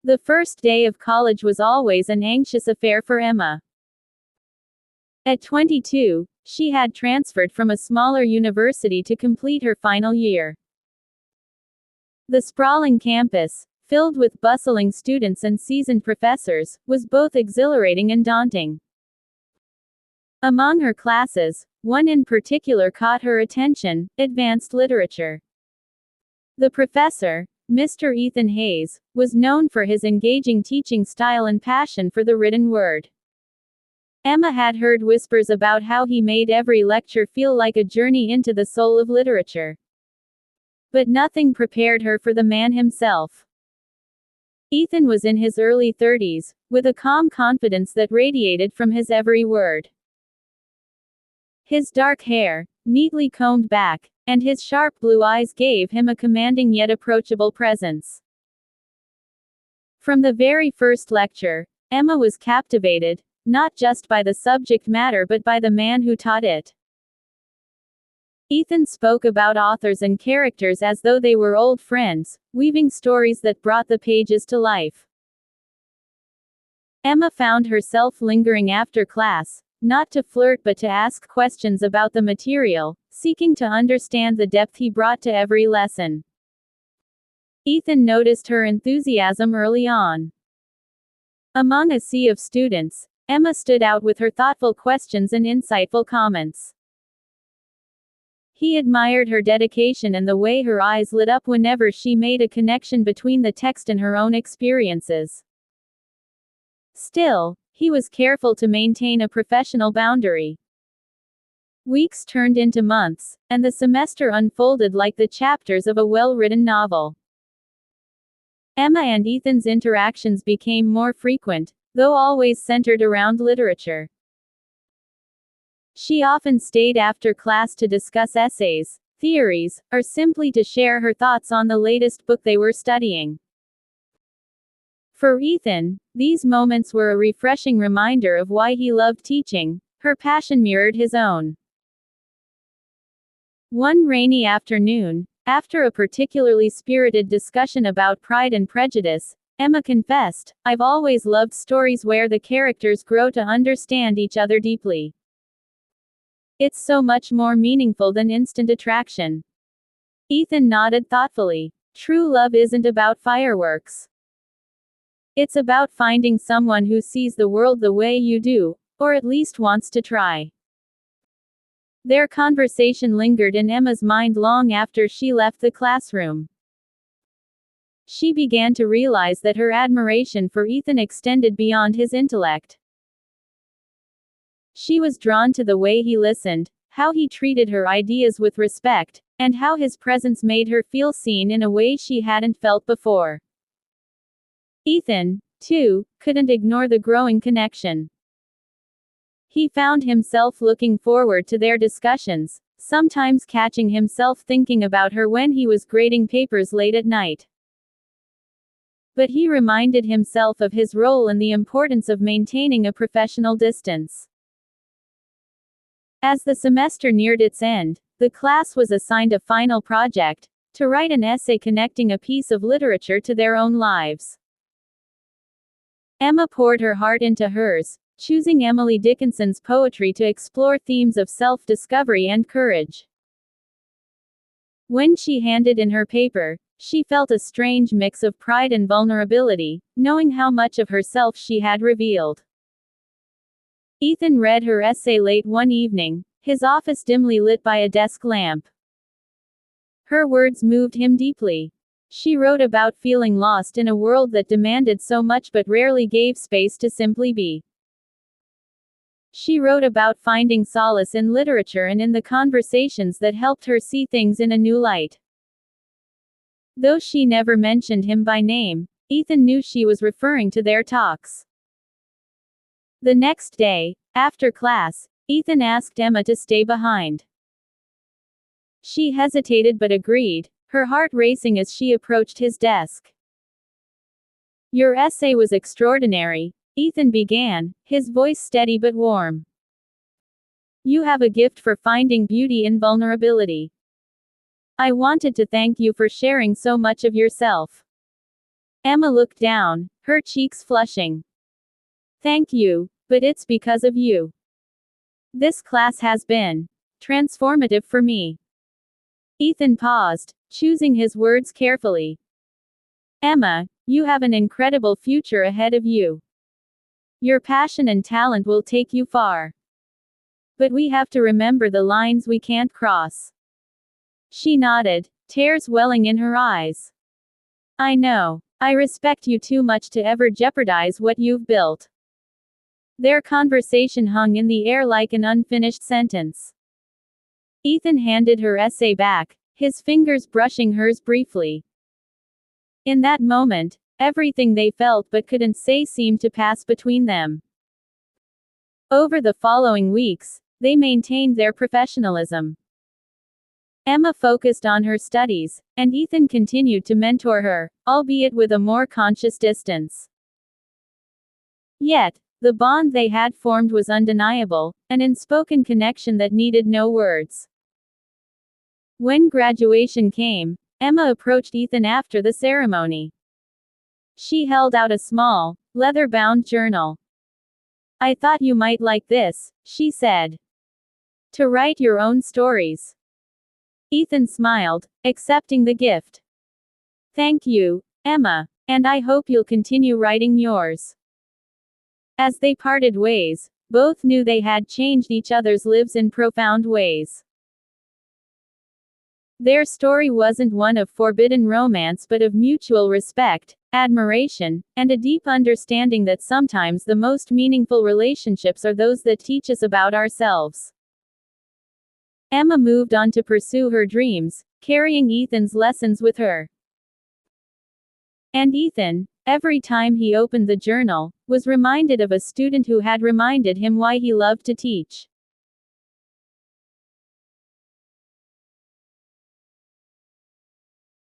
The first day of college was always an anxious affair for Emma. At 22, she had transferred from a smaller university to complete her final year. The sprawling campus, filled with bustling students and seasoned professors, was both exhilarating and daunting. Among her classes, one in particular caught her attention: advanced literature. The professor, Mr. Ethan Hayes, was known for his engaging teaching style and passion for the written word. Emma had heard whispers about how he made every lecture feel like a journey into the soul of literature. But nothing prepared her for the man himself. Ethan was in his early 30s, with a calm confidence that radiated from his every word. His dark hair, neatly combed back, and his sharp blue eyes gave him a commanding yet approachable presence. From the very first lecture, Emma was captivated, not just by the subject matter but by the man who taught it. Ethan spoke about authors and characters as though they were old friends, weaving stories that brought the pages to life. Emma found herself lingering after class, not to flirt but to ask questions about the material, seeking to understand the depth he brought to every lesson. Ethan noticed her enthusiasm early on. Among a sea of students, Emma stood out with her thoughtful questions and insightful comments. He admired her dedication and the way her eyes lit up whenever she made a connection between the text and her own experiences. Still, he was careful to maintain a professional boundary. Weeks turned into months, and the semester unfolded like the chapters of a well-written novel. Emma and Ethan's interactions became more frequent, though always centered around literature. She often stayed after class to discuss essays, theories, or simply to share her thoughts on the latest book they were studying. For Ethan, these moments were a refreshing reminder of why he loved teaching. Her passion mirrored his own. One rainy afternoon, after a particularly spirited discussion about Pride and Prejudice, Emma confessed, "I've always loved stories where the characters grow to understand each other deeply. It's so much more meaningful than instant attraction." Ethan nodded thoughtfully. True love isn't about fireworks. It's about finding someone who sees the world the way you do, or at least wants to try. Their conversation lingered in Emma's mind long after she left the classroom. She began to realize that her admiration for Ethan extended beyond his intellect. She was drawn to the way he listened, how he treated her ideas with respect, and how his presence made her feel seen in a way she hadn't felt before. Ethan, too, couldn't ignore the growing connection. He found himself looking forward to their discussions, sometimes catching himself thinking about her when he was grading papers late at night. But he reminded himself of his role and the importance of maintaining a professional distance. As the semester neared its end, the class was assigned a final project, to write an essay connecting a piece of literature to their own lives. Emma poured her heart into hers, choosing Emily Dickinson's poetry to explore themes of self-discovery and courage. When she handed in her paper, she felt a strange mix of pride and vulnerability, knowing how much of herself she had revealed. Ethan read her essay late one evening, his office dimly lit by a desk lamp. Her words moved him deeply. She wrote about feeling lost in a world that demanded so much but rarely gave space to simply be. She wrote about finding solace in literature and in the conversations that helped her see things in a new light. Though she never mentioned him by name, Ethan knew she was referring to their talks. The next day, after class, Ethan asked Emma to stay behind. She hesitated but agreed, her heart racing as she approached his desk. "Your essay was extraordinary," Ethan began, his voice steady but warm. "You have a gift for finding beauty in vulnerability. I wanted to thank you for sharing so much of yourself." Emma looked down, her cheeks flushing. Thank you, but it's because of you. This class has been transformative for me. Ethan paused, choosing his words carefully. Emma, you have an incredible future ahead of you. Your passion and talent will take you far. But we have to remember the lines we can't cross. She nodded, tears welling in her eyes. I know. I respect you too much to ever jeopardize what you've built. Their conversation hung in the air like an unfinished sentence. Ethan handed her essay back, his fingers brushing hers briefly. In that moment, everything they felt but couldn't say seemed to pass between them. Over the following weeks, they maintained their professionalism. Emma focused on her studies, and Ethan continued to mentor her, albeit with a more conscious distance. Yet, the bond they had formed was undeniable, an unspoken connection that needed no words. When graduation came, Emma approached Ethan after the ceremony. She held out a small, leather-bound journal. I thought you might like this, she said. To write your own stories. Ethan smiled, accepting the gift. Thank you, Emma, and I hope you'll continue writing yours. As they parted ways, both knew they had changed each other's lives in profound ways. Their story wasn't one of forbidden romance but of mutual respect, admiration, and a deep understanding that sometimes the most meaningful relationships are those that teach us about ourselves. Emma moved on to pursue her dreams, carrying Ethan's lessons with her. And Ethan, every time he opened the journal, was reminded of a student who had reminded him why he loved to teach.